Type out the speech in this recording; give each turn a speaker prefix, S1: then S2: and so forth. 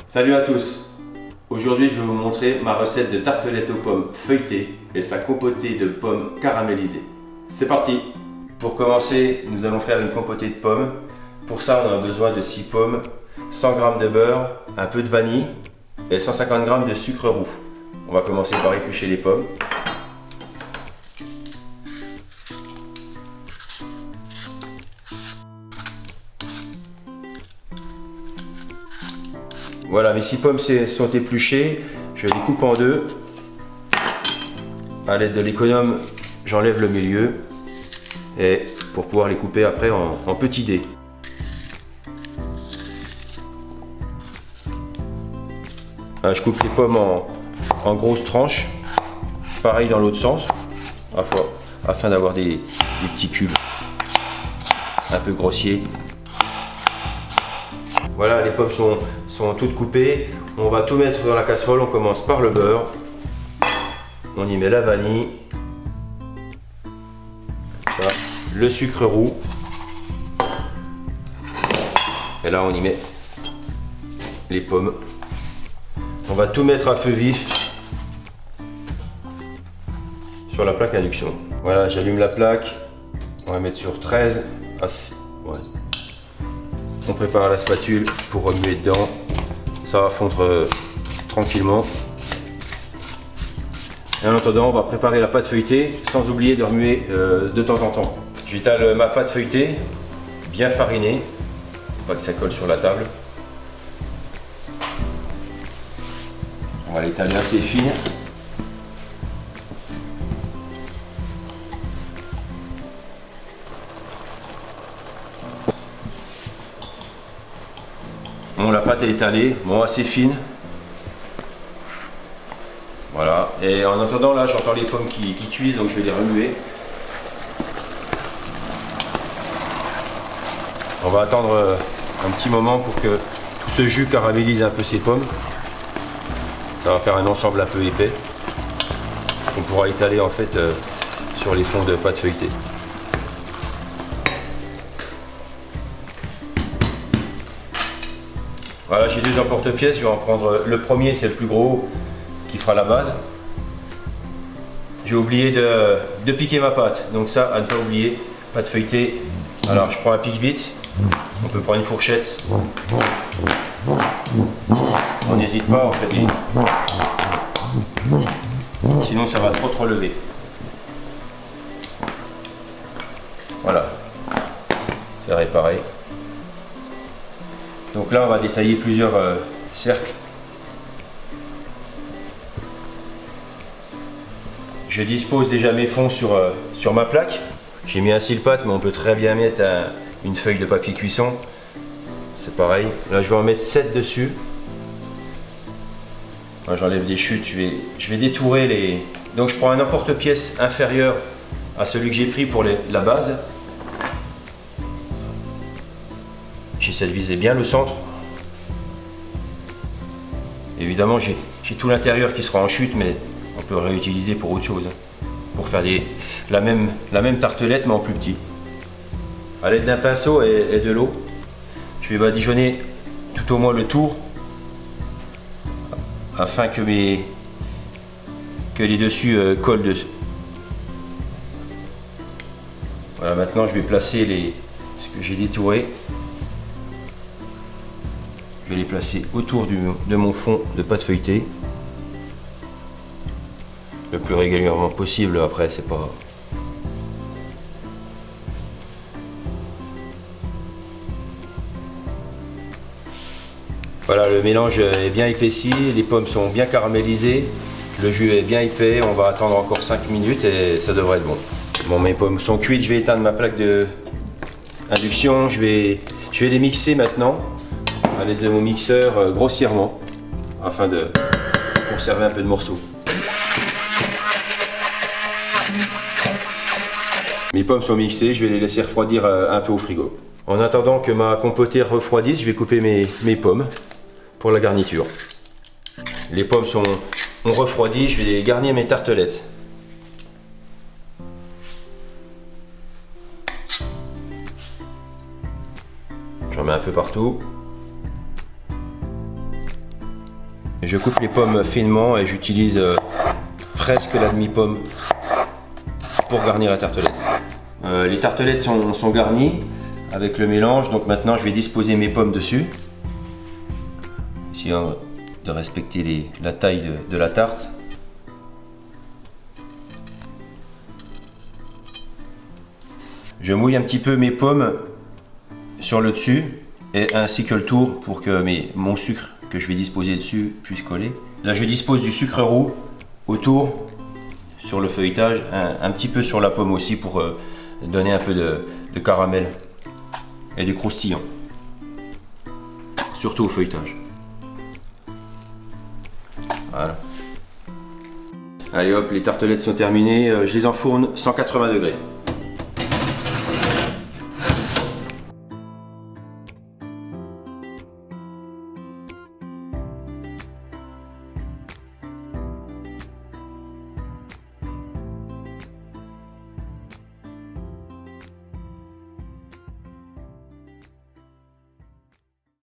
S1: Salut à tous! Aujourd'hui, je vais vous montrer ma recette de tartelette aux pommes feuilletées et sa compotée de pommes caramélisées. C'est parti! Pour commencer, nous allons faire une compotée de pommes. Pour ça, on a besoin de 6 pommes, 100 g de beurre, un peu de vanille et 150 g de sucre roux. On va commencer par éplucher les pommes. Voilà, mes 6 pommes sont épluchées. Je les coupe en deux. À l'aide de l'économe, j'enlève le milieu. Et pour pouvoir les couper après en petits dés. Je coupe les pommes en grosses tranches. Pareil dans l'autre sens. Afin d'avoir des petits cubes un peu grossiers. Voilà, les pommes sont toutes coupées. On va tout mettre dans la casserole. On commence par le beurre. On y met la vanille. Voilà, le sucre roux. Et là, on y met les pommes. On va tout mettre à feu vif sur la plaque induction. Voilà, j'allume la plaque. On va mettre sur 13. Ouais. On prépare la spatule pour remuer dedans. Ça va fondre tranquillement. Et en attendant, on va préparer la pâte feuilletée sans oublier de remuer de temps en temps. J'étale ma pâte feuilletée, bien farinée, pour pas que ça colle sur la table. On va l'étaler assez fine. Bon, la pâte est étalée, bon, assez fine. Voilà, et en attendant, là, j'entends les pommes qui cuisent, donc je vais les remuer. On va attendre un petit moment pour que tout ce jus caramélise un peu ces pommes. Ça va faire un ensemble un peu épais. On pourra étaler en fait sur les fonds de pâte feuilletée. Voilà, j'ai 2 emporte-pièces, je vais en prendre le premier, c'est le plus gros, qui fera la base. J'ai oublié de piquer ma pâte, donc ça, à ne pas oublier, pâte feuilletée. Alors, je prends un pique-vite, on peut prendre une fourchette. On n'hésite pas, en fait. Sinon, ça va trop lever. Voilà, c'est réparé. Donc là, on va détailler plusieurs cercles. Je dispose déjà mes fonds sur ma plaque. J'ai mis un cile-pâte, mais on peut très bien mettre une feuille de papier cuisson. C'est pareil. Là, je vais en mettre 7 dessus. J'enlève les chutes. Je vais détourer les... Donc, je prends un emporte-pièce inférieur à celui que j'ai pris pour la base. J'essaie de viser bien le centre. Évidemment, j'ai tout l'intérieur qui sera en chute, mais on peut réutiliser pour autre chose. Pour faire la même tartelette, mais en plus petit. À l'aide d'un pinceau et de l'eau, je vais badigeonner tout au moins le tour afin que les dessus collent dessus. Voilà, maintenant je vais placer ce que j'ai détouré. Je vais les placer autour de mon fond de pâte feuilletée. Le plus régulièrement possible, après c'est pas... Voilà, le mélange est bien épaissi, les pommes sont bien caramélisées, le jus est bien épais, on va attendre encore 5 minutes et ça devrait être bon. Bon, mes pommes sont cuites, je vais éteindre ma plaque d'induction, je vais les mixer maintenant. À l'aide de mon mixeur grossièrement afin de conserver un peu de morceaux. Mes pommes sont mixées, je vais les laisser refroidir un peu au frigo. En attendant que ma compotée refroidisse, je vais couper mes pommes pour la garniture. Les pommes ont refroidi, je vais garnir mes tartelettes. J'en mets un peu partout. Je coupe les pommes finement et j'utilise presque la demi-pomme pour garnir la tartelette. Les tartelettes sont garnies avec le mélange, donc maintenant je vais disposer mes pommes dessus. Essayons de respecter la taille de la tarte. Je mouille un petit peu mes pommes sur le dessus et ainsi que le tour pour que mon sucre que je vais disposer dessus puisse coller. Là je dispose du sucre roux autour sur le feuilletage, un petit peu sur la pomme aussi pour donner un peu de caramel et de croustillant, surtout au feuilletage. Voilà. Allez hop, les tartelettes sont terminées, je les enfourne 180 degrés.